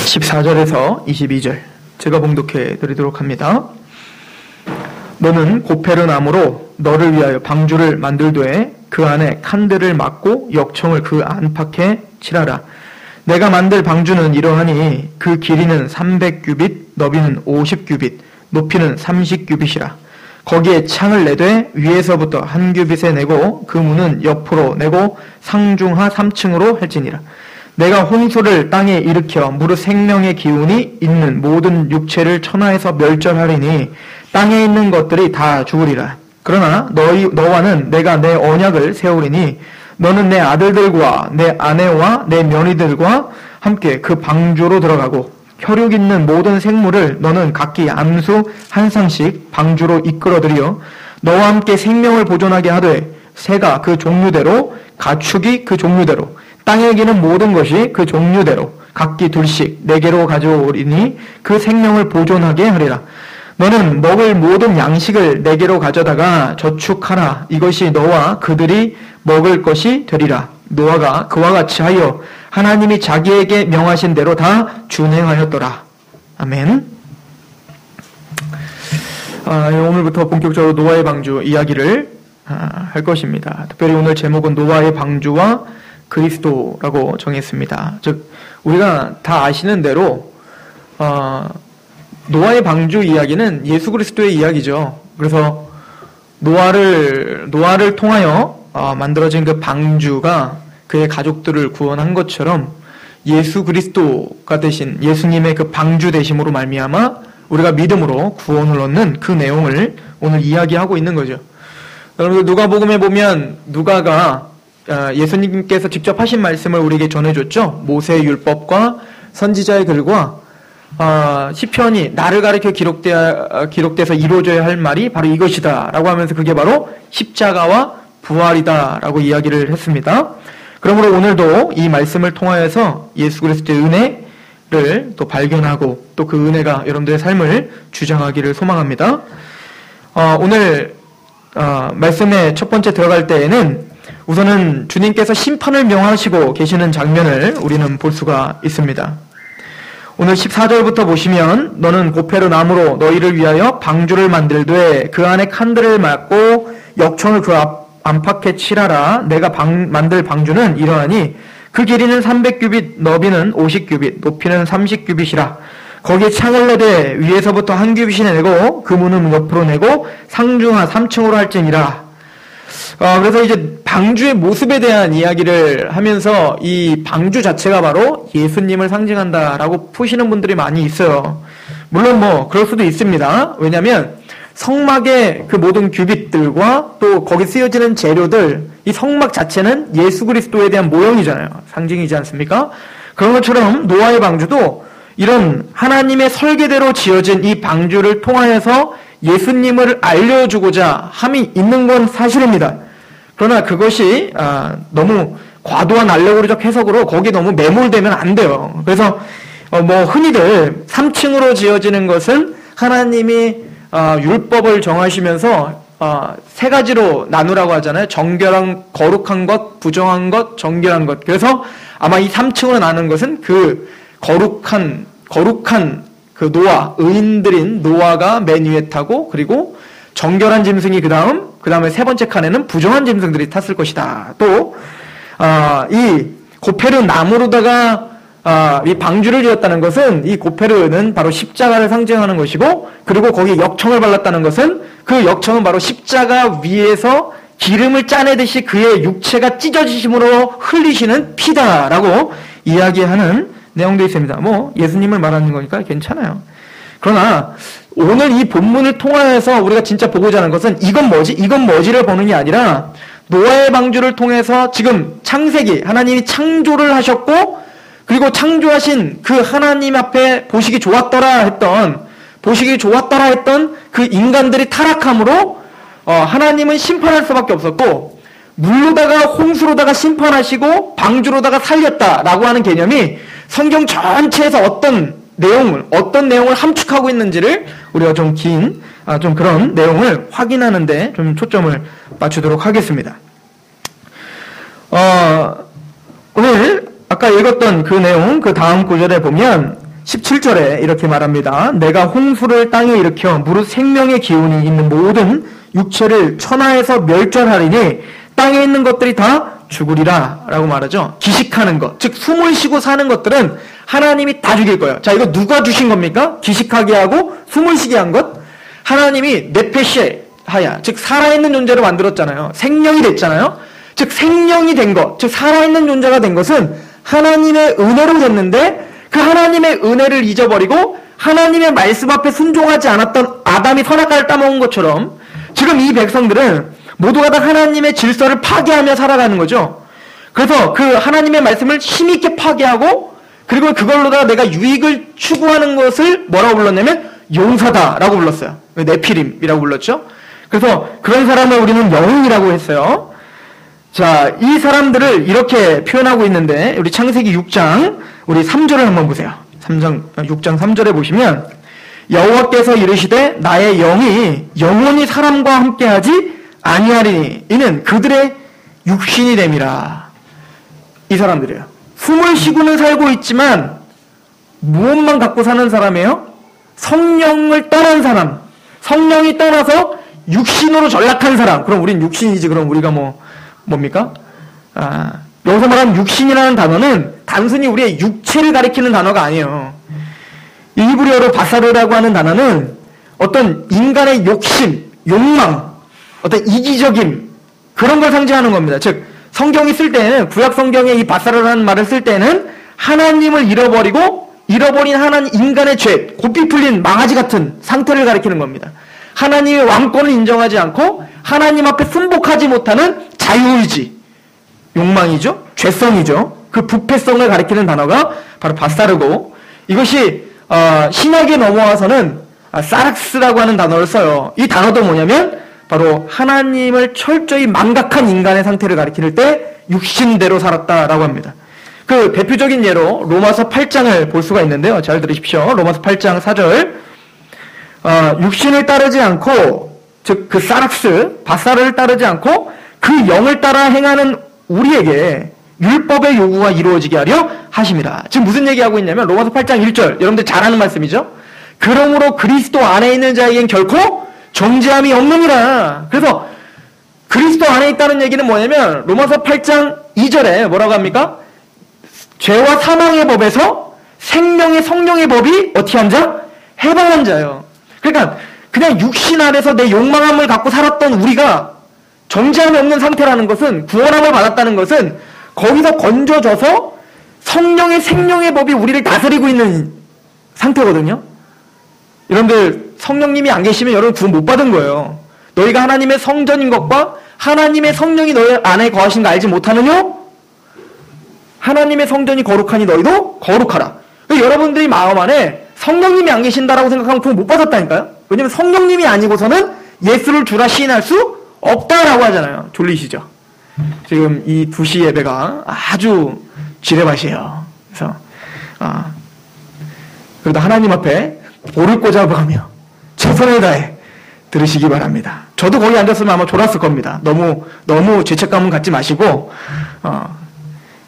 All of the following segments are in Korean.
14절에서 22절 제가 봉독해 드리도록 합니다. 너는 고페르나무로 너를 위하여 방주를 만들되 그 안에 칸들을 막고 역청을 그 안팎에 칠하라. 내가 만들 방주는 이러하니 그 길이는 300규빗, 너비는 50규빗, 높이는 30규빗이라. 거기에 창을 내되 위에서부터 한 규빗에 내고 그 문은 옆으로 내고 상중하 3층으로 할지니라. 내가 홍수를 땅에 일으켜 무릇 생명의 기운이 있는 모든 육체를 천하에서 멸절하리니 땅에 있는 것들이 다 죽으리라. 그러나 너와는 내가 내 언약을 세우리니 너는 내 아들들과 내 아내와 내 며느리들과 함께 그 방주로 들어가고 혈육 있는 모든 생물을 너는 각기 암수 한 쌍씩 방주로 이끌어들여 너와 함께 생명을 보존하게 하되 새가 그 종류대로 가축이 그 종류대로 땅에 기는 모든 것이 그 종류대로 각기 둘씩 네개로 가져오리니 그 생명을 보존하게 하리라. 너는 먹을 모든 양식을 네개로 가져다가 저축하라. 이것이 너와 그들이 먹을 것이 되리라. 노아가 그와 같이 하여 하나님이 자기에게 명하신 대로 다 준행하였더라. 아멘. 오늘부터 본격적으로 노아의 방주 이야기를 할 것입니다. 특별히 오늘 제목은 노아의 방주와 그리스도라고 정했습니다. 즉 우리가 다 아시는 대로 노아의 방주 이야기는 예수 그리스도의 이야기죠. 그래서 노아를 통하여 만들어진 그 방주가 그의 가족들을 구원한 것처럼 예수 그리스도가 되신 예수님의 그 방주 되심으로 말미암아 우리가 믿음으로 구원을 얻는 그 내용을 오늘 이야기하고 있는 거죠. 여러분들 누가복음에 보면 누가가 예수님께서 직접 하신 말씀을 우리에게 전해줬죠. 모세의 율법과 선지자의 글과 시편이 나를 가리켜 기록돼서 이루어져야 할 말이 바로 이것이다 라고 하면서 그게 바로 십자가와 부활이다 라고 이야기를 했습니다. 그러므로 오늘도 이 말씀을 통하여서 예수 그리스도의 은혜를 또 발견하고 또 그 은혜가 여러분들의 삶을 주장하기를 소망합니다. 오늘 말씀의 첫 번째 들어갈 때에는 우선은 주님께서 심판을 명하시고 계시는 장면을 우리는 볼 수가 있습니다. 오늘 14절부터 보시면 너는 고페르나무로 너희를 위하여 방주를 만들되 그 안에 칸들을 막고 역청을 그 안팎에 칠하라. 내가 만들 방주는 이러하니 그 길이는 300규빗, 너비는 50규빗, 높이는 30규빗이라. 거기에 창을 내되 위에서부터 한 규빗이 내고 그 문은 옆으로 내고 상중하 3층으로 할지니라. 그래서 이제 방주의 모습에 대한 이야기를 하면서 이 방주 자체가 바로 예수님을 상징한다라고 푸시는 분들이 많이 있어요. 물론 그럴 수도 있습니다. 왜냐하면 성막의 그 모든 규빗들과 또 거기 쓰여지는 재료들, 이 성막 자체는 예수 그리스도에 대한 모형이잖아요. 상징이지 않습니까? 그런 것처럼 노아의 방주도 이런 하나님의 설계대로 지어진 이 방주를 통하여서 예수님을 알려주고자 함이 있는 건 사실입니다. 그러나 그것이 너무 과도한 알레고리적 해석으로 거기에 너무 매몰되면 안 돼요. 그래서 흔히들 3층으로 지어지는 것은 하나님이 율법을 정하시면서 세 가지로 나누라고 하잖아요. 정결한, 거룩한 것, 부정한 것, 정결한 것. 그래서 아마 이 3층으로 나눈 것은 그 거룩한 그 노아, 의인들인 노아가 맨 위에 타고 그리고 정결한 짐승이 그 다음에 세 번째 칸에는 부정한 짐승들이 탔을 것이다. 또 이 고페르 나무로다가 이 방주를 지었다는 것은 이 고페르는 바로 십자가를 상징하는 것이고 그리고 거기에 역청을 발랐다는 것은 그 역청은 바로 십자가 위에서 기름을 짜내듯이 그의 육체가 찢어지심으로 흘리시는 피다라고 이야기하는 내용도 있습니다. 예수님을 말하는 거니까 괜찮아요. 그러나 오늘 이 본문을 통하여서 우리가 진짜 보고자 하는 것은 이건 뭐지를 보는 게 아니라 노아의 방주를 통해서 지금 창세기 하나님이 창조를 하셨고 그리고 창조하신 그 하나님 앞에 보시기 좋았더라 했던 그 인간들이 타락함으로 하나님은 심판할 수밖에 없었고 물로다가 홍수로다가 심판하시고 방주로다가 살렸다라고 하는 개념이 성경 전체에서 어떤 내용을 함축하고 있는지를 우리가 좀 그런 내용을 확인하는데 좀 초점을 맞추도록 하겠습니다. 오늘 아까 읽었던 그 내용, 그 다음 구절에 보면 17절에 이렇게 말합니다. 내가 홍수를 땅에 일으켜 무릇 생명의 기운이 있는 모든 육체를 천하에서 멸절하리니 땅에 있는 것들이 다 죽으리라 라고 말하죠. 기식하는 것, 즉 숨을 쉬고 사는 것들은 하나님이 다 죽일 거예요. 자, 이거 누가 주신 겁니까? 기식하게 하고 숨을 쉬게 한 것? 하나님이 네페시 하야, 즉 살아있는 존재로 만들었잖아요. 생명이 됐잖아요. 즉 생명이 된 것, 즉 살아있는 존재가 된 것은 하나님의 은혜로 됐는데 그 하나님의 은혜를 잊어버리고 하나님의 말씀 앞에 순종하지 않았던 아담이 선악과를 따먹은 것처럼 지금 이 백성들은 모두가 다 하나님의 질서를 파괴하며 살아가는 거죠. 그래서 그 하나님의 말씀을 힘있게 파괴하고 그리고 그걸로다가 내가 유익을 추구하는 것을 뭐라고 불렀냐면 용사다라고 불렀어요. 네피림이라고 불렀죠. 그래서 그런 사람을 우리는 영웅이라고 했어요. 자, 이 사람들을 이렇게 표현하고 있는데 우리 창세기 6장 우리 3절을 한번 보세요. 6장 3절에 보시면 여호와께서 이르시되 나의 영이 영원히 사람과 함께하지 아니하리니 이는 그들의 육신이 됨이라. 이 사람들이에요. 숨을 쉬고는 살고 있지만 무엇만 갖고 사는 사람이에요? 성령을 떠난 사람. 성령이 떠나서 육신으로 전락한 사람. 그럼 우린 육신이지. 그럼 우리가 뭡니까? 여기서 말하는 육신이라는 단어는 단순히 우리의 육체를 가리키는 단어가 아니에요. 이 히브리어로 바사르라고 하는 단어는 어떤 인간의 욕심, 욕망, 어떤 이기적임 그런 걸 상징하는 겁니다. 즉 성경이 쓸 때는 구약 성경에 이 바사르라는 말을 쓸 때는 하나님을 잃어버린 하나님 인간의 죄, 고삐 풀린 망아지 같은 상태를 가리키는 겁니다. 하나님의 왕권을 인정하지 않고 하나님 앞에 순복하지 못하는 자유의지, 욕망이죠, 죄성이죠. 그 부패성을 가리키는 단어가 바로 바사르고 이것이 신약에 넘어와서는 사락스라고 하는 단어를 써요. 이 단어도 뭐냐면 바로 하나님을 철저히 망각한 인간의 상태를 가리킬 때 육신대로 살았다라고 합니다. 그 대표적인 예로 로마서 8장을 볼 수가 있는데요. 잘 들으십시오. 로마서 8장 4절 육신을 따르지 않고 즉 그 사락스, 바사르를 따르지 않고 그 영을 따라 행하는 우리에게 율법의 요구가 이루어지게 하려 하심이라. 지금 무슨 얘기하고 있냐면 로마서 8장 1절 여러분들 잘 아는 말씀이죠. 그러므로 그리스도 안에 있는 자에겐 결코 정죄함이 없느니라. 그래서 그리스도 안에 있다는 얘기는 뭐냐면 로마서 8장 2절에 뭐라고 합니까? 죄와 사망의 법에서 생명의 성령의 법이 어떻게 한 자? 해방한 자예요. 그러니까 그냥 육신 안에서 내 욕망함을 갖고 살았던 우리가 정죄함이 없는 상태라는 것은 구원함을 받았다는 것은 거기서 건져져서 성령의 생명의 법이 우리를 다스리고 있는 상태거든요. 여러분들 성령님이 안 계시면 여러분 구원 못 받은 거예요. 너희가 하나님의 성전인 것과 하나님의 성령이 너희 안에 거하신 거 알지 못하느냐? 하나님의 성전이 거룩하니 너희도 거룩하라. 여러분들이 마음 안에 성령님이 안 계신다라고 생각하면 구원 못 받았다니까요. 왜냐면 성령님이 아니고서는 예수를 주라 시인할 수 없다라고 하잖아요. 졸리시죠? 지금 이 2시 예배가 아주 지뢰밭이에요. 그래서 그래도 하나님 앞에 볼을 꽂아가며 최선을 다해 들으시기 바랍니다. 저도 거기 앉았으면 아마 졸았을 겁니다. 너무 죄책감은 갖지 마시고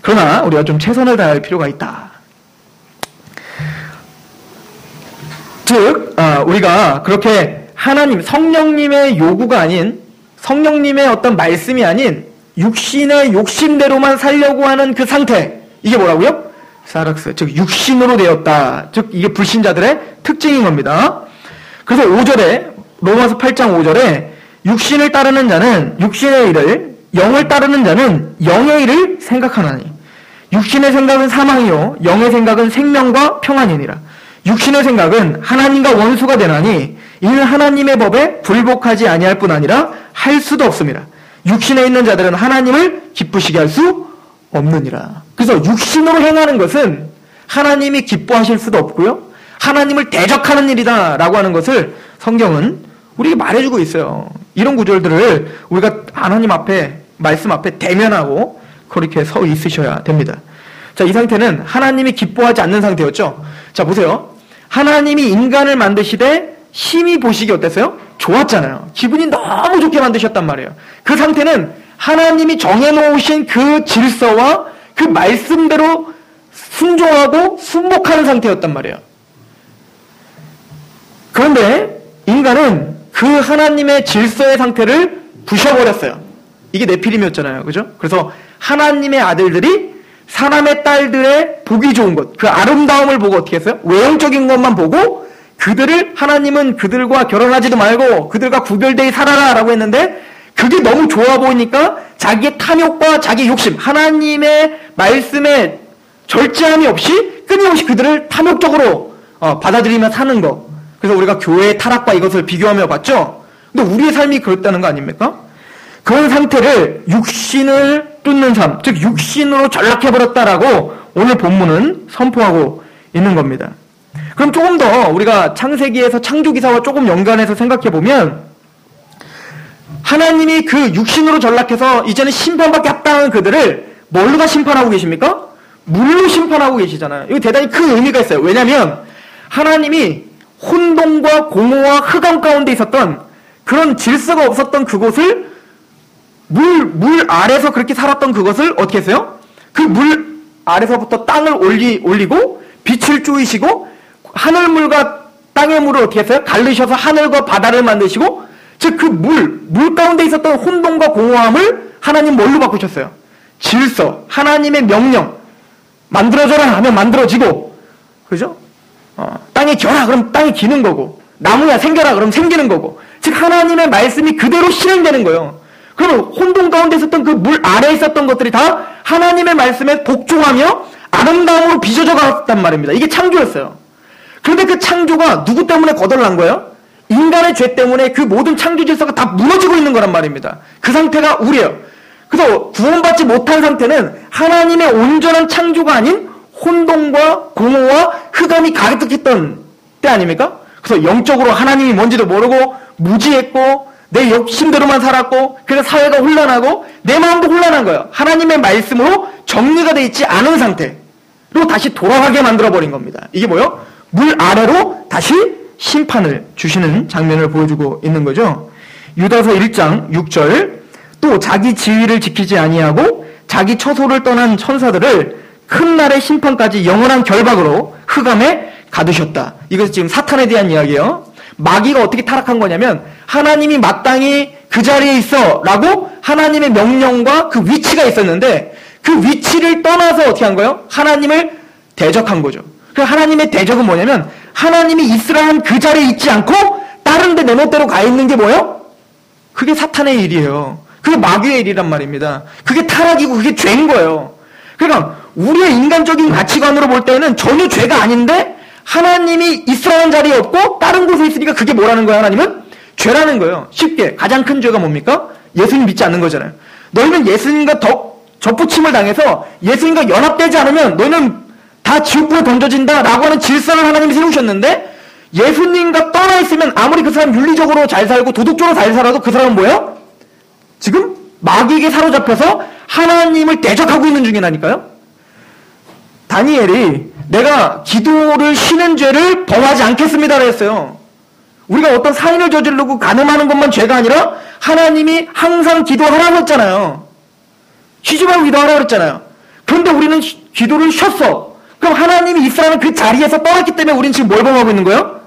그러나 우리가 좀 최선을 다할 필요가 있다. 즉 우리가 그렇게 하나님 성령님의 요구가 아닌 성령님의 어떤 말씀이 아닌 육신의 욕심대로만 살려고 하는 그 상태, 이게 뭐라고요? 사락스, 즉 육신으로 되었다. 즉 이게 불신자들의 특징인 겁니다. 그래서 5절에 로마서 8장 5절에 육신을 따르는 자는 육신의 일을, 영을 따르는 자는 영의 일을 생각하나니 육신의 생각은 사망이요 영의 생각은 생명과 평안이니라. 육신의 생각은 하나님과 원수가 되나니 이는 하나님의 법에 불복하지 아니할 뿐 아니라 할 수도 없습니다. 육신에 있는 자들은 하나님을 기쁘시게 할 수 없느니라. 그래서 육신으로 행하는 것은 하나님이 기뻐하실 수도 없고요. 하나님을 대적하는 일이다 라고 하는 것을 성경은 우리에게 말해주고 있어요. 이런 구절들을 우리가 하나님 앞에 말씀 앞에 대면하고 그렇게 서 있으셔야 됩니다. 자, 이 상태는 하나님이 기뻐하지 않는 상태였죠. 자, 보세요. 하나님이 인간을 만드시되 심히 보시기 어땠어요? 좋았잖아요. 기분이 너무 좋게 만드셨단 말이에요. 그 상태는 하나님이 정해놓으신 그 질서와 그 말씀대로 순종하고 순복하는 상태였단 말이에요. 그런데 인간은 그 하나님의 질서의 상태를 부셔버렸어요. 이게 네피림이었잖아요. 그죠? 그래서 하나님의 아들들이 사람의 딸들의 보기 좋은 것, 그 아름다움을 보고 어떻게 했어요? 외형적인 것만 보고 하나님은 그들과 결혼하지도 말고 그들과 구별되이 살아라 라고 했는데, 그게 너무 좋아 보이니까 자기의 탐욕과 자기의 욕심, 하나님의 말씀에 절제함이 없이 끊임없이 그들을 탐욕적으로 받아들이며 사는 거. 그래서 우리가 교회의 타락과 이것을 비교하며 봤죠? 근데 우리의 삶이 그렇다는 거 아닙니까? 그런 상태를 육신을 뚫는 삶, 즉 육신으로 전락해버렸다라고 오늘 본문은 선포하고 있는 겁니다. 그럼 조금 더 우리가 창세기에서 창조기사와 조금 연관해서 생각해보면, 하나님이 그 육신으로 전락해서 이제는 심판받기 합당한 그들을 뭘로 다 심판하고 계십니까? 물로 심판하고 계시잖아요. 이거 대단히 큰 의미가 있어요. 왜냐하면 하나님이 혼돈과 공허와 흑암 가운데 있었던 그런 질서가 없었던 그곳을 물 아래서 그렇게 살았던 그것을 어떻게 했어요? 그 물 아래서부터 땅을 올리고 빛을 쪼이시고 하늘물과 땅의 물을 어떻게 했어요? 갈르셔서 하늘과 바다를 만드시고, 즉 그 물 가운데 있었던 혼돈과 공허함을 하나님 뭘로 바꾸셨어요? 질서, 하나님의 명령, 만들어져라 하면 만들어지고, 그죠? 땅에 겨라 그럼 땅이 기는 거고, 나무야 생겨라 그럼 생기는 거고, 즉 하나님의 말씀이 그대로 실행되는 거예요. 그러면 혼돈 가운데 있었던 그 물 아래에 있었던 것들이 다 하나님의 말씀에 복종하며 아름다움으로 빚어져 갔단 말입니다. 이게 창조였어요. 그런데 그 창조가 누구 때문에 거덜난 거예요? 인간의 죄 때문에 그 모든 창조 질서가 다 무너지고 있는 거란 말입니다. 그 상태가 우리예요. 그래서 구원받지 못한 상태는 하나님의 온전한 창조가 아닌 혼돈과 공허와 흑암이 가득했던 때 아닙니까? 그래서 영적으로 하나님이 뭔지도 모르고 무지했고 내 욕심대로만 살았고, 그래서 사회가 혼란하고 내 마음도 혼란한 거예요. 하나님의 말씀으로 정리가 돼 있지 않은 상태로 다시 돌아가게 만들어버린 겁니다. 이게 뭐예요? 물 아래로 다시 심판을 주시는 장면을 보여주고 있는 거죠. 유다서 1장 6절, 또 자기 지위를 지키지 아니하고 자기 처소를 떠난 천사들을 큰 날의 심판까지 영원한 결박으로 흑암에 가두셨다. 이것이 지금 사탄에 대한 이야기예요. 마귀가 어떻게 타락한 거냐면, 하나님이 마땅히 그 자리에 있어 라고 하나님의 명령과 그 위치가 있었는데, 그 위치를 떠나서 어떻게 한 거예요? 하나님을 대적한 거죠. 그 하나님의 대적은 뭐냐면, 하나님이 있으라 한 그 자리에 있지 않고 다른 데 내 멋대로 가 있는 게 뭐예요? 그게 사탄의 일이에요. 그게 마귀의 일이란 말입니다. 그게 타락이고 그게 죄인 거예요. 그러니까 우리의 인간적인 가치관으로 볼 때는 전혀 죄가 아닌데, 하나님이 있으라 한 자리에 없고 다른 곳에 있으니까 그게 뭐라는 거예요? 하나님은? 죄라는 거예요. 쉽게 가장 큰 죄가 뭡니까? 예수님 믿지 않는 거잖아요. 너희는 예수님과 접붙임을 당해서 예수님과 연합되지 않으면 너희는 다 지옥불에 던져진다 라고 하는 질서를 하나님이 세우셨는데, 예수님과 떠나 있으면 아무리 그 사람 윤리적으로 잘 살고 도덕적으로 잘 살아도 그 사람은 뭐예요? 지금 마귀에게 사로잡혀서 하나님을 대적하고 있는 중이라니까요. 다니엘이 내가 기도를 쉬는 죄를 범하지 않겠습니다 했어요. 우리가 어떤 살인을 저지르고 간음하는 것만 죄가 아니라 하나님이 항상 기도하라고 했잖아요. 쉬지 말고 기도하라고 그랬잖아요. 그런데 우리는 기도를 쉬었어. 그럼 하나님이 이스라엘 그 자리에서 떠났기 때문에 우리는 지금 뭘 범하고 있는 거예요?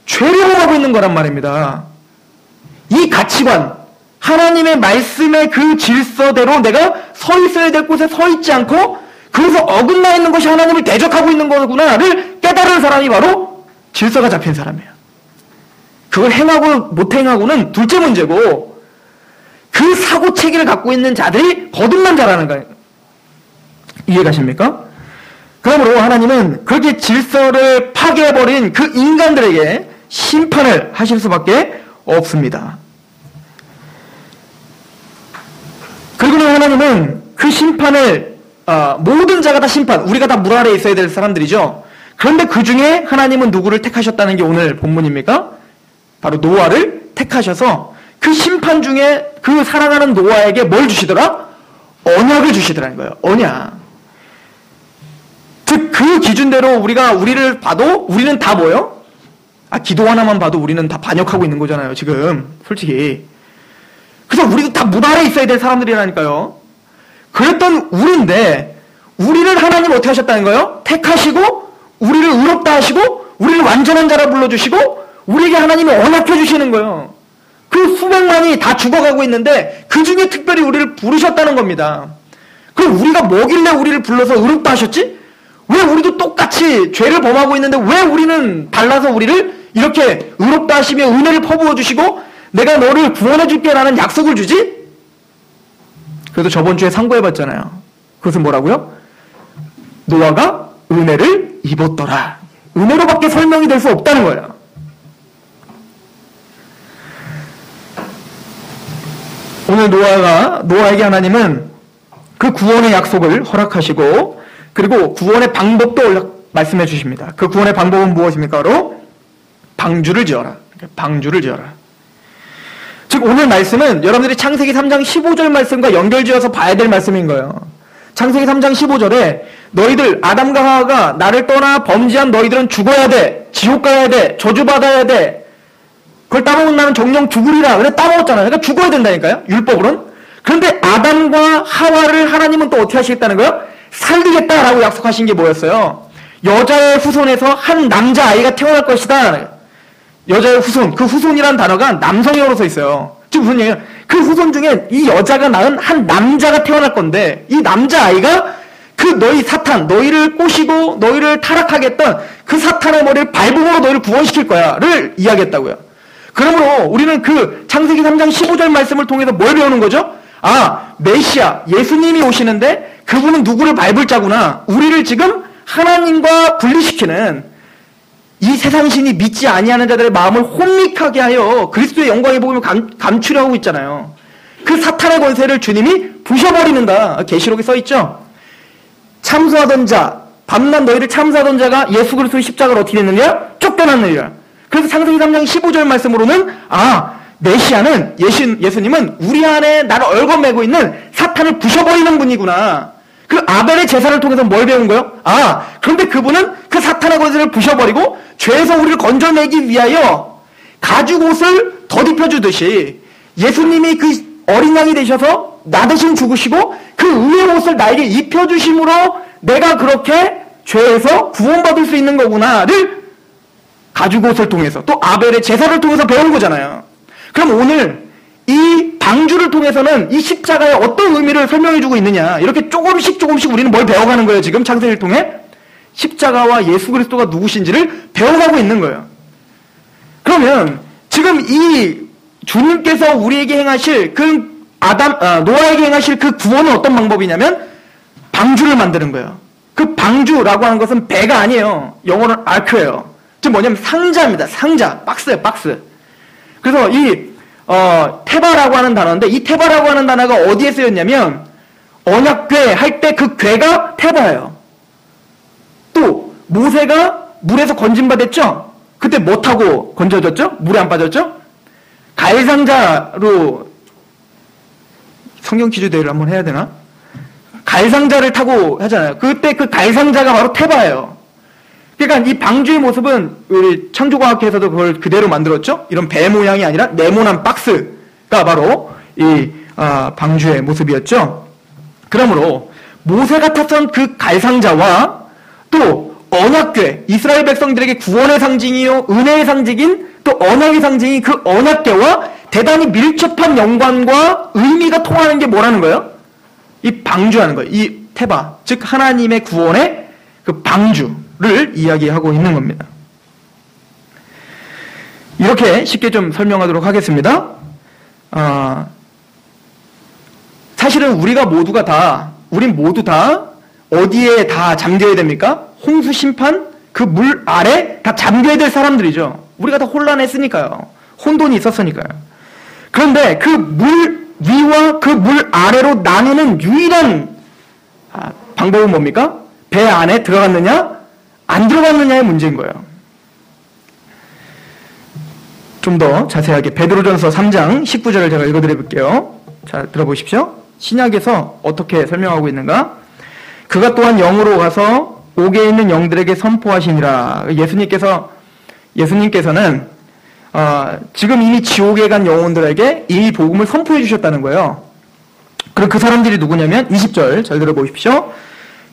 죄를 범하고 있는 거란 말입니다. 이 가치관, 하나님의 말씀의 그 질서대로 내가 서 있어야 될 곳에 서 있지 않고 그래서 어긋나 있는 것이 하나님을 대적하고 있는 거구나를 깨달은 사람이 바로 질서가 잡힌 사람이에요. 그걸 행하고 못 행하고는 둘째 문제고, 그 사고체계를 갖고 있는 자들이 거듭난 자라는 거예요. 이해가십니까? 그러므로 하나님은 그렇게 질서를 파괴해버린 그 인간들에게 심판을 하실 수밖에 없습니다. 그리고는 하나님은 그 심판을 모든 자가 다 심판, 우리가 다 물 아래에 있어야 될 사람들이죠. 그런데 그 중에 하나님은 누구를 택하셨다는 게 오늘 본문입니까? 바로 노아를 택하셔서 그 심판 중에 그 사랑하는 노아에게 뭘 주시더라? 언약을 주시더라는 거예요. 언약. 즉 그 기준대로 우리를 봐도 우리는 다 뭐예요? 기도 하나만 봐도 우리는 다 반역하고 있는 거잖아요. 지금 솔직히. 그래서 우리도 다 문 아래에 있어야 될 사람들이라니까요. 그랬던 우리인데, 우리를 하나님 어떻게 하셨다는 거예요? 택하시고 우리를 의롭다 하시고 우리를 완전한 자라 불러주시고 우리에게 하나님이 언약해 주시는 거예요. 그 수백만이 다 죽어가고 있는데 그 중에 특별히 우리를 부르셨다는 겁니다. 그럼 우리가 뭐길래 우리를 불러서 의롭다 하셨지? 왜 우리도 똑같이 죄를 범하고 있는데 왜 우리는 달라서 우리를 이렇게 의롭다 하시며 은혜를 퍼부어 주시고 내가 너를 구원해 줄게 라는 약속을 주지? 그래도 저번 주에 상고해봤잖아요. 그것은 뭐라고요? 노아가 은혜를 입었더라. 은혜로밖에 설명이 될 수 없다는 거예요. 오늘 노아에게 하나님은 그 구원의 약속을 허락하시고 그리고 구원의 방법도 말씀해 주십니다. 그 구원의 방법은 무엇입니까? 바로 방주를 지어라. 방주를 지어라. 즉 오늘 말씀은 여러분들이 창세기 3장 15절 말씀과 연결지어서 봐야 될 말씀인 거예요. 창세기 3장 15절에 너희들 아담과 하와가 나를 떠나 범죄한 너희들은 죽어야 돼. 지옥 가야 돼. 저주받아야 돼. 그걸 따먹으면 나는 정령 죽으리라. 그래 따먹었잖아요. 그러니까 죽어야 된다니까요. 율법으로는. 그런데 아담과 하와를 하나님은 또 어떻게 하시겠다는 거예요? 살리겠다라고 약속하신 게 뭐였어요? 여자의 후손에서 한 남자아이가 태어날 것이다. 여자의 후손. 그 후손이라는 단어가 남성형으로 써 있어요. 지금 무슨 얘기예요? 그 후손 중에 이 여자가 낳은 한 남자가 태어날 건데 이 남자아이가 그 너희 사탄, 너희를 꼬시고 너희를 타락하게 했던 그 사탄의 머리를 밟음으로 너희를 구원시킬 거야를 이야기했다고요. 그러므로 우리는 그 창세기 3장 15절 말씀을 통해서 뭘 배우는 거죠? 아, 메시아, 예수님이 오시는데 그분은 누구를 밟을 자구나. 우리를 지금 하나님과 분리시키는 이 세상 신이 믿지 아니하는 자들의 마음을 혼미하게 하여 그리스도의 영광의 복음을 감추려 하고 있잖아요. 그 사탄의 권세를 주님이 부셔버리는다. 계시록에 써있죠. 참수하던 자, 밤낮 너희를 참수하던 자가 예수 그리스도의 십자가를 어떻게 됐느냐? 쫓겨났느니라. 그래서 창세기 3장 15절 말씀으로는 메시아는 예수님은 우리 안에 나를 얽어매고 있는 사탄을 부셔버리는 분이구나. 그 아벨의 제사를 통해서 뭘 배운 거예요? 그런데 그분은 그 사탄의 권세를 부셔버리고 죄에서 우리를 건져내기 위하여 가죽 옷을 덧입혀주듯이 예수님이 그 어린 양이 되셔서 나 대신 죽으시고 그 의의 옷을 나에게 입혀주심으로 내가 그렇게 죄에서 구원받을 수 있는 거구나를 가죽 옷을 통해서 또 아벨의 제사를 통해서 배운 거잖아요. 그럼 오늘 이 방주를 통해서는 이 십자가의 어떤 의미를 설명해주고 있느냐. 이렇게 조금씩 우리는 뭘 배워가는 거예요. 지금 창세기를 통해 십자가와 예수 그리스도가 누구신지를 배워가고 있는 거예요. 그러면 지금 이 주님께서 우리에게 행하실 노아에게 행하실 그 구원은 어떤 방법이냐면 방주를 만드는 거예요. 그 방주라고 하는 것은 배가 아니에요. 영어로는 아크예요. 지금 뭐냐면 상자입니다. 상자, 박스예요, 박스. 그래서 이 테바라고 하는 단어인데 이 테바라고 하는 단어가 어디에 쓰였냐면 언약궤 할 때 그 궤가 테바예요. 또 모세가 물에서 건진받았죠? 그때 뭐 타고 건져졌죠? 물에 안 빠졌죠? 갈상자로 성경 퀴즈 대회를 한번 해야 되나? 갈상자를 타고 하잖아요. 그때 그 갈상자가 바로 테바예요. 그러니까 이 방주의 모습은 우리 창조과학회에서도 그걸 그대로 만들었죠? 이런 배 모양이 아니라 네모난 박스가 바로 이 방주의 모습이었죠. 그러므로 모세가 탔던 그 갈상자와 또 언약궤, 이스라엘 백성들에게 구원의 상징이요 은혜의 상징인 또 언약의 상징인 그 언약궤와 대단히 밀접한 연관과 의미가 통하는 게 뭐라는 거예요? 이 방주하는 거예요. 이 테바, 즉 하나님의 구원의 그 방주를 이야기하고 있는 겁니다. 이렇게 쉽게 좀 설명하도록 하겠습니다. 사실은 우린 모두 다 어디에 다 잠겨야 됩니까? 홍수 심판 그 물 아래 다 잠겨야 될 사람들이죠. 우리가 다 혼란했으니까요. 혼돈이 있었으니까요. 그런데 그 물 위와 그 물 아래로 나누는 유일한 방법은 뭡니까? 배 안에 들어갔느냐 안 들어갔느냐의 문제인 거예요. 좀 더 자세하게 베드로전서 3장 19절을 제가 읽어드려볼게요. 자, 들어보십시오. 신약에서 어떻게 설명하고 있는가? 그가 또한 영으로 가서 옥에 있는 영들에게 선포하시니라. 예수님께서는 지금 이미 지옥에 간 영혼들에게 이 복음을 선포해 주셨다는 거예요. 그럼 그 사람들이 누구냐면 20절 잘 들어보십시오.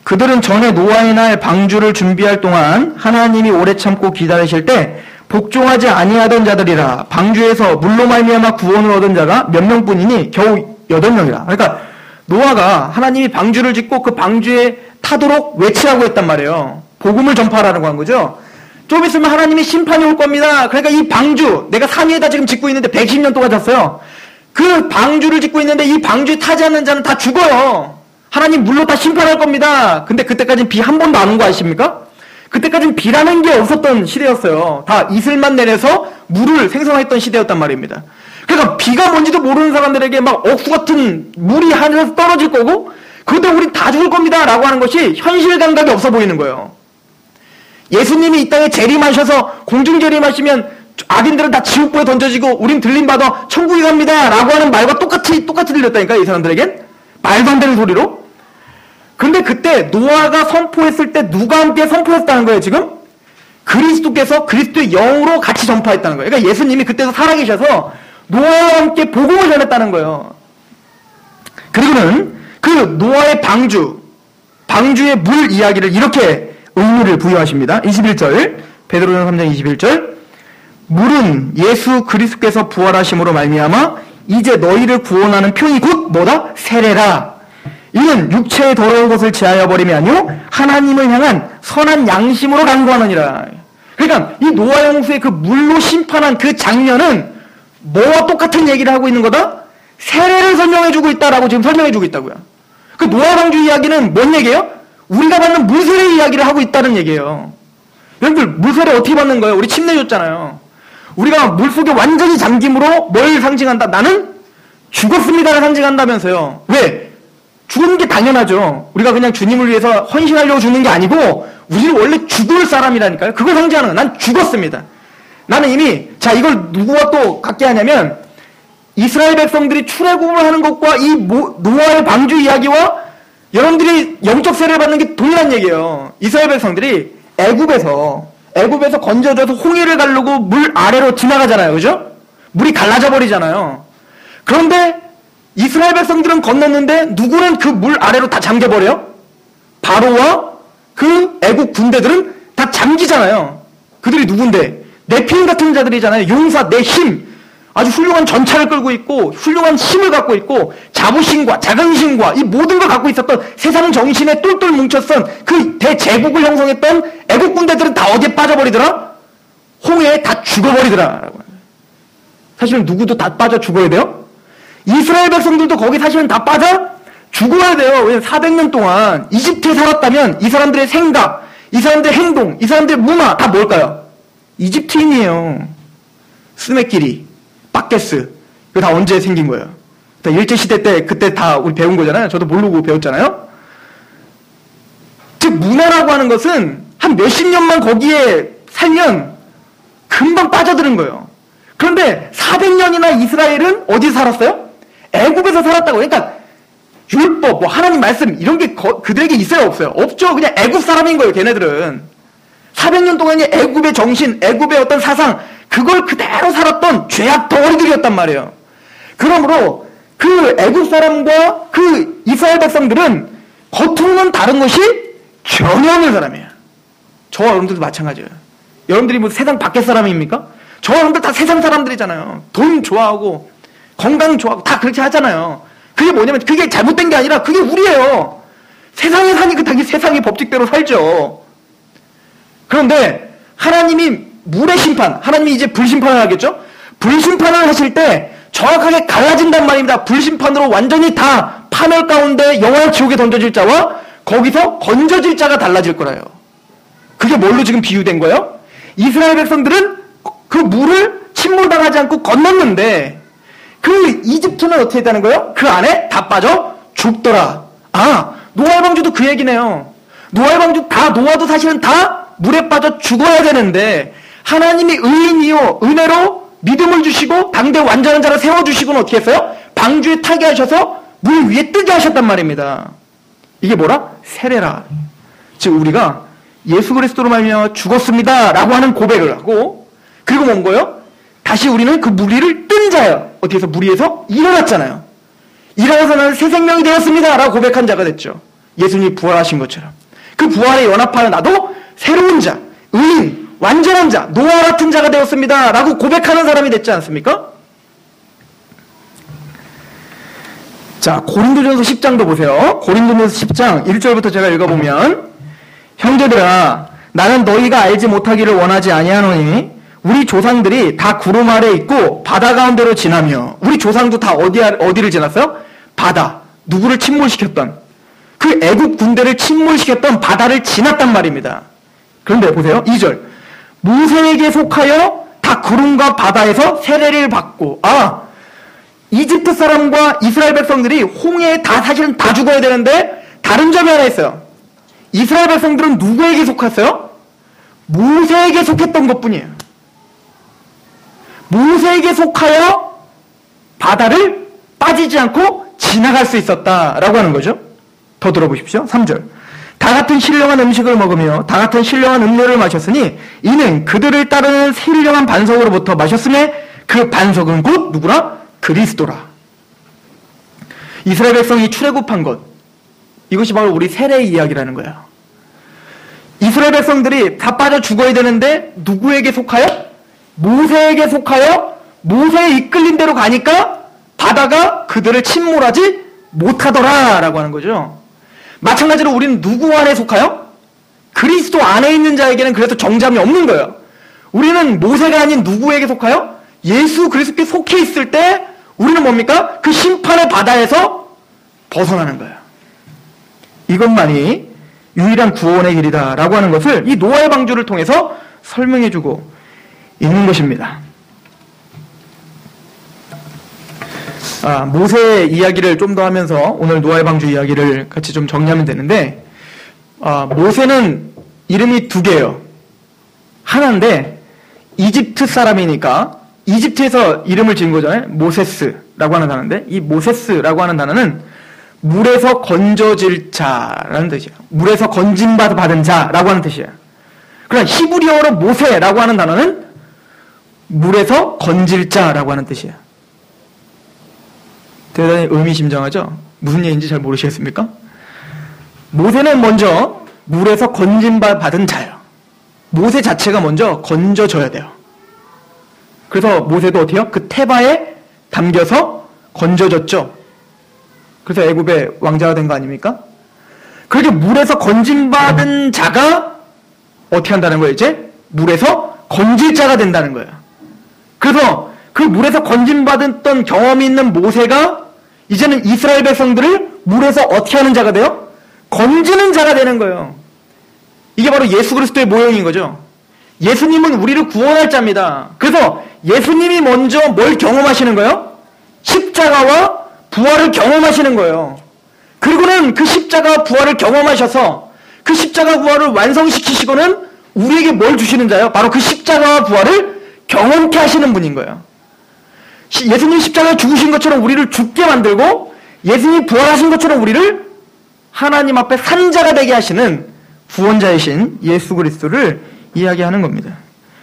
그들은 전에 노아의 날 방주를 준비할 동안 하나님이 오래 참고 기다리실 때 복종하지 아니하던 자들이라. 방주에서 물로 말미암아 구원을 얻은 자가 몇 명뿐이니 겨우 8명이라. 그러니까 노아가 하나님이 방주를 짓고 그 방주에 타도록 외치라고 했단 말이에요. 복음을 전파하라고 한 거죠. 좀 있으면 하나님이 심판이 올 겁니다. 그러니까 이 방주, 내가 산 위에다 지금 짓고 있는데 110년 동안 잤어요. 그 방주를 짓고 있는데 이 방주에 타지 않는 자는 다 죽어요. 하나님 물로 다 심판할 겁니다. 근데 그때까지는 비 한 번도 안 온 거 아십니까? 그때까지는 비라는 게 없었던 시대였어요. 다 이슬만 내려서 물을 생성했던 시대였단 말입니다. 그러니까 비가 뭔지도 모르는 사람들에게 막 억수 같은 물이 하늘에서 떨어질 거고, 그런데 우린 다 죽을 겁니다 라고 하는 것이 현실 감각이 없어 보이는 거예요. 예수님이 이 땅에 재림하셔서 공중 재림하시면 악인들은 다 지옥불에 던져지고 우린 들림받아 천국에 갑니다 라고 하는 말과 똑같이 들렸다니까, 이 사람들에겐. 말도 안 되는 소리로. 근데 그때 노아가 선포했을 때 누가 함께 선포했다는 거예요, 지금? 그리스도께서 그리스도의 영으로 같이 전파했다는 거예요. 그러니까 예수님이 그때도 살아계셔서 노아와 함께 복음을 전했다는 거예요. 그리고는 그 노아의 방주의 물 이야기를 이렇게 의미를 부여하십니다. 21절, 베드로전서 3장 21절. 물은 예수 그리스도께서 부활하심으로 말미암아 이제 너희를 구원하는 표이 곧 뭐다? 세례라. 이는 육체의 더러운 것을 제하여 버림이 아니요 하나님을 향한 선한 양심으로 간구하느니라. 그러니까 이 노아 홍수의 그 물로 심판한 그 장면은 뭐와 똑같은 얘기를 하고 있는 거다? 세례를 설명해주고 있다라고 지금 설명해주고 있다고요. 그 노아 방주 이야기는 뭔 얘기예요? 우리가 받는 물세례 이야기를 하고 있다는 얘기예요. 여러분들 물세례 어떻게 받는 거예요? 우리 침 내줬잖아요. 우리가 물속에 완전히 잠김으로 뭘 상징한다? 나는 죽었습니다를 상징한다면서요. 왜? 죽는 게 당연하죠. 우리가 그냥 주님을 위해서 헌신하려고 죽는 게 아니고 우리는 원래 죽을 사람이라니까요. 그걸 상징하는 거예요. 난 죽었습니다. 나는 이미, 자, 이걸 누구와 또 같게 하냐면 이스라엘 백성들이 출애굽을 하는 것과 이 노아의 방주 이야기와 여러분들이 영적 세례를 받는 게 동일한 얘기예요. 이스라엘 백성들이 애굽에서 건져져서 홍해를 가르고 물 아래로 지나가잖아요. 그죠? 물이 갈라져 버리잖아요. 그런데 이스라엘 백성들은 건넜는데 누구는 그 물 아래로 다 잠겨버려요? 바로와 그 애국 군대들은 다 잠기잖아요. 그들이 누군데? 네피림 같은 자들이잖아요. 용사, 내 힘. 아주 훌륭한 전차를 끌고 있고 훌륭한 힘을 갖고 있고 자부심과 자긍심과 이 모든 걸 갖고 있었던 세상 정신에 똘똘 뭉쳤던 그 대제국을 형성했던 애국 군대들은 다 어디에 빠져버리더라? 홍해에 다 죽어버리더라. 사실은 누구도 다 빠져 죽어야 돼요? 이스라엘 백성들도 거기 사실은 다 빠져 죽어야 돼요. 왜냐면 400년 동안 이집트에 살았다면 이 사람들의 생각, 이 사람들의 행동, 이 사람들의 문화 다 뭘까요? 이집트인이에요. 스메끼리, 바게스. 이거 다 언제 생긴 거예요? 다 일제시대 때 그때 다 우리 배운 거잖아요. 저도 모르고 배웠잖아요. 즉 문화라고 하는 것은 한 몇십 년만 거기에 살면 금방 빠져드는 거예요. 그런데 400년이나 이스라엘은 어디서 살았어요? 애굽에서 살았다고. 그러니까 율법, 뭐 하나님 말씀 이런 게 그들에게 있어요, 없어요? 없죠. 그냥 애굽 사람인 거예요, 걔네들은. 400년 동안의 애굽의 정신, 애굽의 어떤 사상, 그걸 그대로 살았던 죄악 덩어리들이었단 말이에요. 그러므로 그 애굽 사람과 그 이스라엘 백성들은 겉으로는 다른 것이 전혀 없는 사람이에요. 저와 여러분들도 마찬가지예요. 여러분들이 뭐 세상 밖의 사람입니까? 저와 여러분들 다 세상 사람들이잖아요. 돈 좋아하고 건강 좋아하고 다 그렇게 하잖아요. 그게 뭐냐면 그게 잘못된 게 아니라 그게 우리예요. 세상에 사니까 당연히 세상의 법칙대로 살죠. 그런데 하나님이 물의 심판, 하나님이 이제 불심판을 하겠죠? 불심판을 하실 때 정확하게 갈라진단 말입니다. 불심판으로 완전히 다 파멸 가운데 영원한 지옥에 던져질 자와 거기서 건져질 자가 달라질 거라요. 그게 뭘로 지금 비유된 거예요? 이스라엘 백성들은 그 물을 침몰당하지 않고 건넜는데 그 이집트는 어떻게 했다는 거예요? 그 안에 다 빠져 죽더라. 아, 노아의 방주도 그 얘기네요. 노아의 방주 노아도 사실은 다 물에 빠져 죽어야 되는데 하나님이 의인이요 은혜로 믿음을 주시고 방대 완전한 자를 세워주시고는 어떻게 했어요? 방주에 타게 하셔서 물 위에 뜨게 하셨단 말입니다. 이게 뭐라? 세례라. 즉 우리가 예수 그리스도로 말미암아 죽었습니다 라고 하는 고백을 하고 그리고 뭔 거예요? 다시 우리는 그 물 위를 뜬 자예요. 어떻게 해서 물 위에서 일어났잖아요. 일어나서 나는 새 생명이 되었습니다 라고 고백한 자가 됐죠. 예수님이 부활하신 것처럼. 그 부활에 연합하여 나도 새로운 자, 의인, 완전한 자, 노아 같은 자가 되었습니다 라고 고백하는 사람이 됐지 않습니까? 자, 고린도전서 10장도 보세요. 고린도전서 10장 1절부터 제가 읽어보면, 형제들아 나는 너희가 알지 못하기를 원하지 아니하노니 우리 조상들이 다 구름 아래 있고 바다 가운데로 지나며, 우리 조상도 다 어디를 지났어요? 바다. 누구를 침몰시켰던, 그 애국 군대를 침몰시켰던 바다를 지났단 말입니다. 그런데 보세요. 2절. 모세에게 속하여 다 구름과 바다에서 세례를 받고, 이집트 사람과 이스라엘 백성들이 홍해에 사실은 다 죽어야 되는데 다른 점이 하나 있어요. 이스라엘 백성들은 누구에게 속했어요? 모세에게 속했던 것뿐이에요. 모세에게 속하여 바다를 빠지지 않고 지나갈 수 있었다라고 하는 거죠. 더 들어보십시오. 3절. 다 같은 신령한 음식을 먹으며 다 같은 신령한 음료를 마셨으니 이는 그들을 따르는 신령한 반석으로부터 마셨음에 그 반석은 곧 누구라? 그리스도라. 이스라엘 백성이 출애굽한 것, 이것이 바로 우리 세례의 이야기라는 거예요. 이스라엘 백성들이 다 빠져 죽어야 되는데 누구에게 속하여? 모세에게 속하여 모세에 이끌린 대로 가니까 바다가 그들을 침몰하지 못하더라라고 하는 거죠. 마찬가지로 우리는 누구 안에 속하여? 그리스도 안에 있는 자에게는 그래서 정잠이 없는 거예요. 우리는 모세가 아닌 누구에게 속하여? 예수 그리스도께 속해 있을 때 우리는 뭡니까? 그 심판의 바다에서 벗어나는 거예요. 이것만이 유일한 구원의 길이다라고 하는 것을 이 노아의 방주를 통해서 설명해주고 있는 것입니다. 모세의 이야기를 좀 더 하면서 오늘 노아의 방주 이야기를 같이 좀 정리하면 되는데, 모세는 이름이 두 개예요. 하나인데 이집트 사람이니까 이집트에서 이름을 지은 거잖아요. 모세스라고 하는 단어인데, 이 모세스라고 하는 단어는 물에서 건져질 자라는 뜻이에요. 물에서 건짐받은 자라고 하는 뜻이에요. 그러나 히브리어로 모세라고 하는 단어는 물에서 건질 자라고 하는 뜻이에요. 대단히 의미심장하죠? 무슨 얘기인지 잘 모르시겠습니까? 모세는 먼저 물에서 건짐받은 자예요. 모세 자체가 먼저 건져져야 돼요. 그래서 모세도 어떻게 해요? 그 테바에 담겨서 건져졌죠. 그래서 애굽의 왕자가 된 거 아닙니까? 그렇게 물에서 건짐받은 자가 어떻게 한다는 거예요? 이제 물에서 건질 자가 된다는 거예요. 그래서 그 물에서 건짐받았던 경험이 있는 모세가 이제는 이스라엘 백성들을 물에서 어떻게 하는 자가 돼요? 건지는 자가 되는 거예요. 이게 바로 예수 그리스도의 모형인 거죠. 예수님은 우리를 구원할 자입니다. 그래서 예수님이 먼저 뭘 경험하시는 거예요? 십자가와 부활을 경험하시는 거예요. 그리고는 그 십자가 부활을 경험하셔서 그 십자가 부활을 완성시키시고는 우리에게 뭘 주시는 자예요? 바로 그 십자가와 부활을 경험케 하시는 분인 거예요. 예수님 십자가에 죽으신 것처럼 우리를 죽게 만들고 예수님이 부활하신 것처럼 우리를 하나님 앞에 산자가 되게 하시는 구원자이신 예수 그리스도를 이야기하는 겁니다.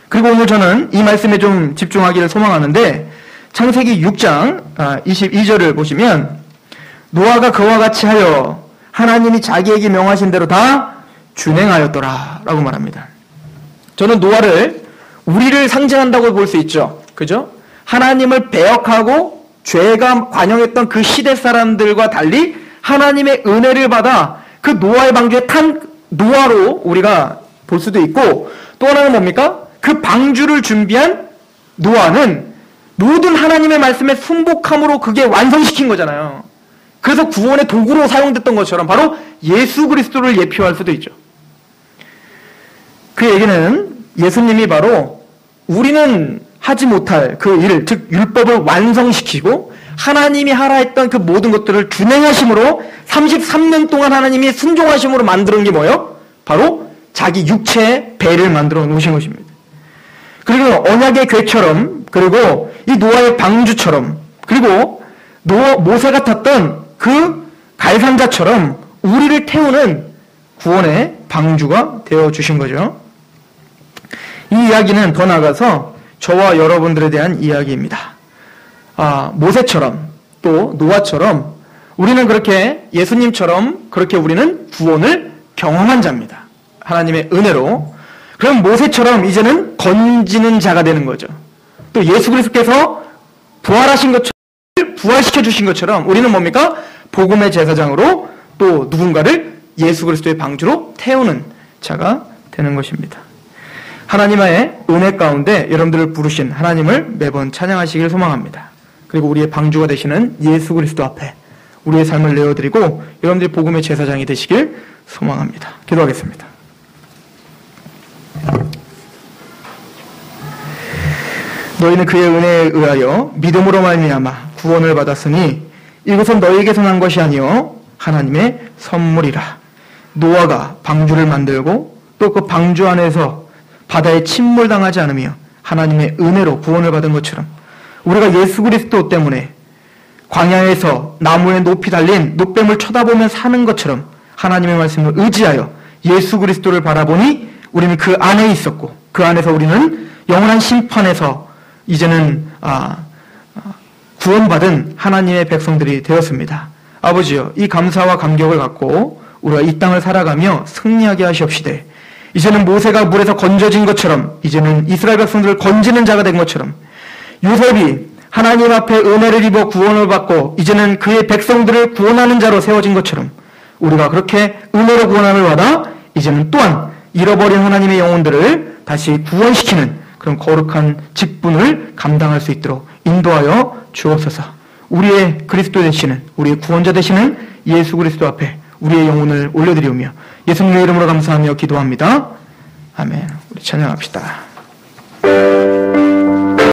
그리고 오늘 저는 이 말씀에 좀 집중하기를 소망하는데, 창세기 6장 22절을 보시면 노아가 그와 같이 하여 하나님이 자기에게 명하신 대로 다 준행하였더라 라고 말합니다. 저는 노아를 우리를 상징한다고 볼 수 있죠. 그죠? 하나님을 배역하고 죄가 관영했던 그 시대 사람들과 달리 하나님의 은혜를 받아 그 노아의 방주에 탄 노아로 우리가 볼 수도 있고, 또 하나는 뭡니까? 그 방주를 준비한 노아는 모든 하나님의 말씀에 순복함으로 그게 완성시킨 거잖아요. 그래서 구원의 도구로 사용됐던 것처럼 바로 예수 그리스도를 예표할 수도 있죠. 그 얘기는 예수님이 바로 우리는 하지 못할 그 일, 즉 율법을 완성시키고 하나님이 하라 했던 그 모든 것들을 준행하심으로 33년 동안 하나님이 순종하심으로 만드는 게 뭐예요? 바로 자기 육체의 배를 만들어 놓으신 것입니다. 그리고 언약의 궤처럼, 그리고 이 노아의 방주처럼, 그리고 모세가 탔던 그 갈상자처럼 우리를 태우는 구원의 방주가 되어주신 거죠. 이 이야기는 더 나아가서 저와 여러분들에 대한 이야기입니다. 모세처럼 또 노아처럼 우리는 그렇게 예수님처럼 그렇게 우리는 구원을 경험한 자입니다. 하나님의 은혜로. 그럼 모세처럼 이제는 건지는 자가 되는 거죠. 또 예수 그리스도께서 부활하신 것처럼, 부활시켜 주신 것처럼 우리는 뭡니까? 복음의 제사장으로 또 누군가를 예수 그리스도의 방주로 태우는 자가 되는 것입니다. 하나님의 은혜 가운데 여러분들을 부르신 하나님을 매번 찬양하시길 소망합니다. 그리고 우리의 방주가 되시는 예수 그리스도 앞에 우리의 삶을 내어드리고 여러분들이 복음의 제사장이 되시길 소망합니다. 기도하겠습니다. 너희는 그의 은혜에 의하여 믿음으로 말미암아 구원을 받았으니 이것은 너희에게서 난 것이 아니요 하나님의 선물이라. 노아가 방주를 만들고 또 그 방주 안에서 바다에 침몰당하지 않으며 하나님의 은혜로 구원을 받은 것처럼 우리가 예수 그리스도 때문에 광야에서 나무에 높이 달린 놋뱀을 쳐다보며 사는 것처럼 하나님의 말씀을 의지하여 예수 그리스도를 바라보니 우리는 그 안에 있었고 그 안에서 우리는 영원한 심판에서 이제는 구원받은 하나님의 백성들이 되었습니다. 아버지여, 이 감사와 감격을 갖고 우리가 이 땅을 살아가며 승리하게 하시옵시되 이제는 모세가 물에서 건져진 것처럼 이제는 이스라엘 백성들을 건지는 자가 된 것처럼 요셉이 하나님 앞에 은혜를 입어 구원을 받고 이제는 그의 백성들을 구원하는 자로 세워진 것처럼 우리가 그렇게 은혜로 구원함을 받아 이제는 또한 잃어버린 하나님의 영혼들을 다시 구원시키는 그런 거룩한 직분을 감당할 수 있도록 인도하여 주옵소서. 우리의 그리스도 되시는 우리의 구원자 되시는 예수 그리스도 앞에 우리의 영혼을 올려드리오며 예수님의 이름으로 감사하며 기도합니다. 아멘. 우리 찬양합시다.